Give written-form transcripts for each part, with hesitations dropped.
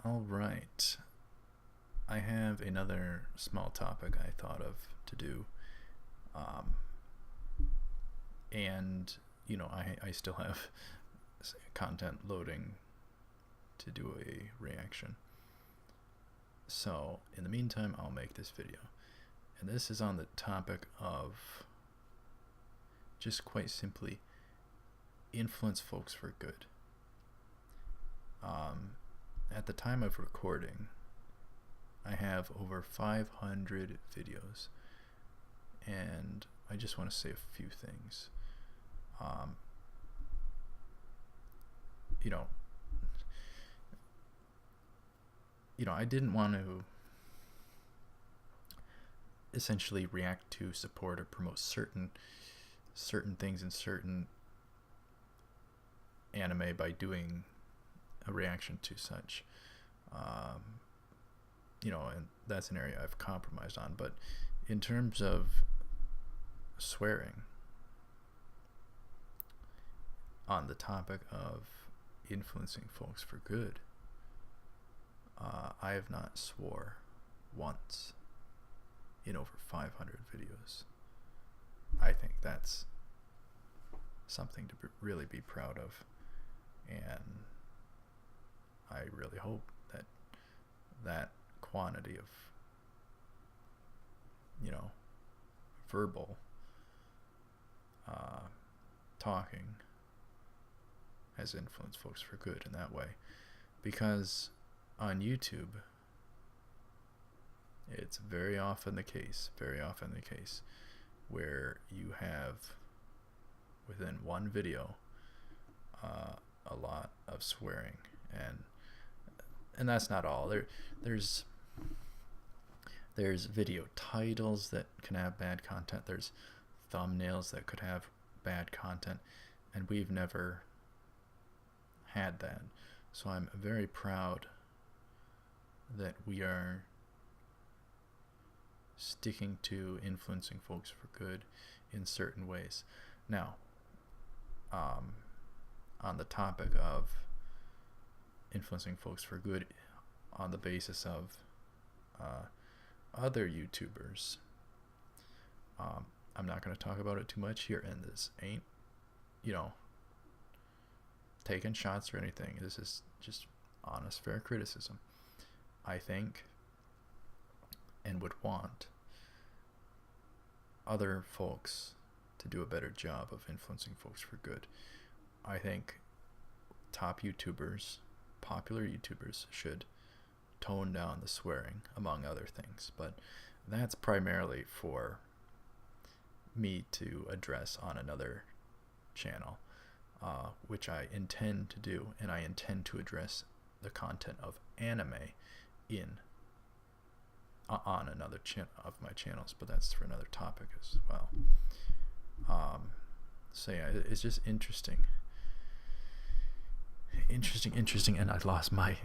All right. I have another small topic I thought of to do. Um, and, I still have content loading to do a reaction. So, in the meantime, I'll make this video. And this is on the topic of just quite simply influence folks for good. At the time of recording, I have over 500 videos, and I just want to say a few things. I didn't want to essentially react to, support, or promote certain things in certain anime by doing a reaction to such. And that's an area I've compromised on. But in terms of swearing, on the topic of influencing folks for good, I have not swore once in over 500 videos. I think that's something to really be proud of, and I really hope that that quantity of verbal talking has influenced folks for good in that way, because on YouTube it's very often the case where you have within one video a lot of swearing, and that's not all. There's video titles that can have bad content. There's thumbnails that could have bad content, and we've never had that. So I'm very proud that we are sticking to influencing folks for good in certain ways. Now, on the topic of influencing folks for good on the basis of other YouTubers, I'm not going to talk about it too much here, and this ain't taking shots or anything. This is just honest, fair criticism. I think and would want other folks to do a better job of influencing folks for good. I think top YouTubers, popular YouTubers, should tone down the swearing, among other things, but that's primarily for me to address on another channel, which I intend to do, and I intend to address the content of anime on another of my channels, but that's for another topic as well. So yeah, it's just interesting, and I lost my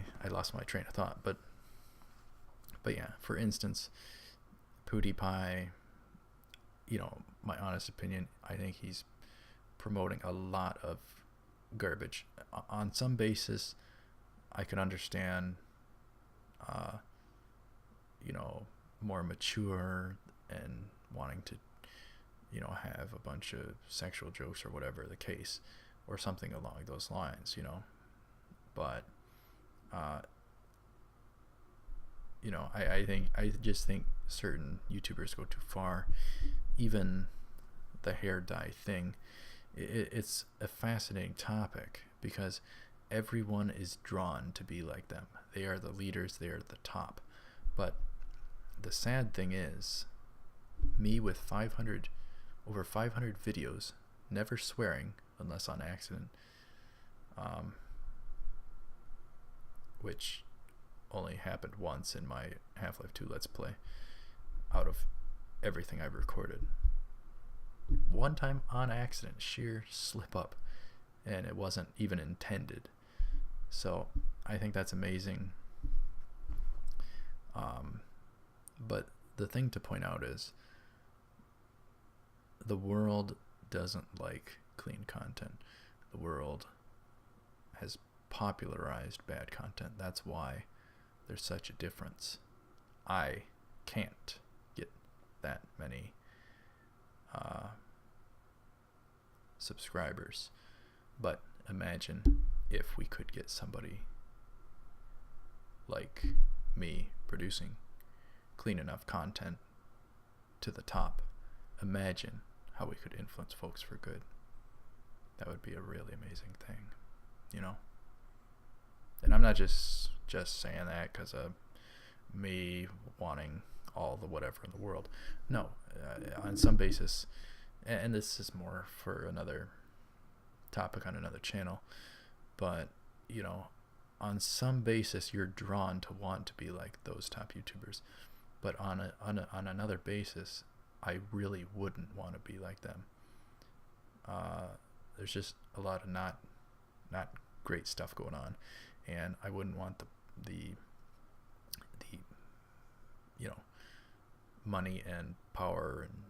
train of thought. But yeah, for instance, PewDiePie, my honest opinion, I think he's promoting a lot of garbage. On some basis, I can understand more mature and wanting to have a bunch of sexual jokes or whatever the case, or something along those lines, but I just think certain YouTubers go too far. Even the hair dye thing, it's a fascinating topic because everyone is drawn to be like them. They are the leaders, they are the top. But the sad thing is, me with over 500 videos, never swearing unless on accident, which only happened once in my Half-Life 2 Let's Play out of everything I've recorded. One time on accident, sheer slip up, and it wasn't even intended. So I think that's amazing. But the thing to point out is the world doesn't like clean content. The world has popularized bad content. That's why there's such a difference. I can't get that many subscribers, but imagine if we could get somebody like me producing clean enough content to the top. Imagine how we could influence folks for good. That would be a really amazing thing, you know. And I'm not just saying that because of me wanting all the whatever in the world. No, on some basis, and this is more for another topic on another channel, but you know, on some basis you're drawn to want to be like those top YouTubers, but on another basis I really wouldn't want to be like them. There's just a lot of not great stuff going on, and I wouldn't want the you know, money and power and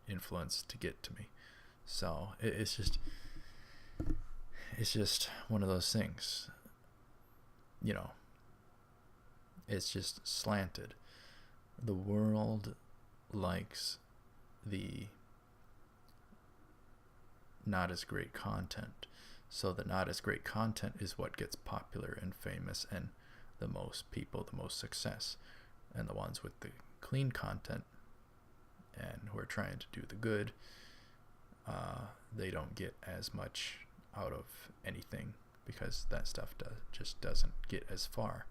influence to get to me. So it's just one of those things, you know. It's just slanted. The world likes the not as great content, so the not as great content is what gets popular and famous and the most people, the most success. And the ones with the clean content and who are trying to do the good, they don't get as much out of anything because that stuff just doesn't get as far.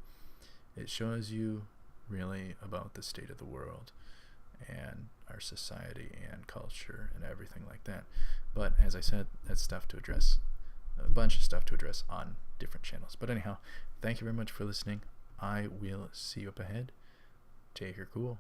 It shows you really about the state of the world and our society and culture and everything like that. But as I said, that's stuff to address, a bunch of stuff to address on different channels. But anyhow, thank you very much for listening. I will see you up ahead. Take her cool.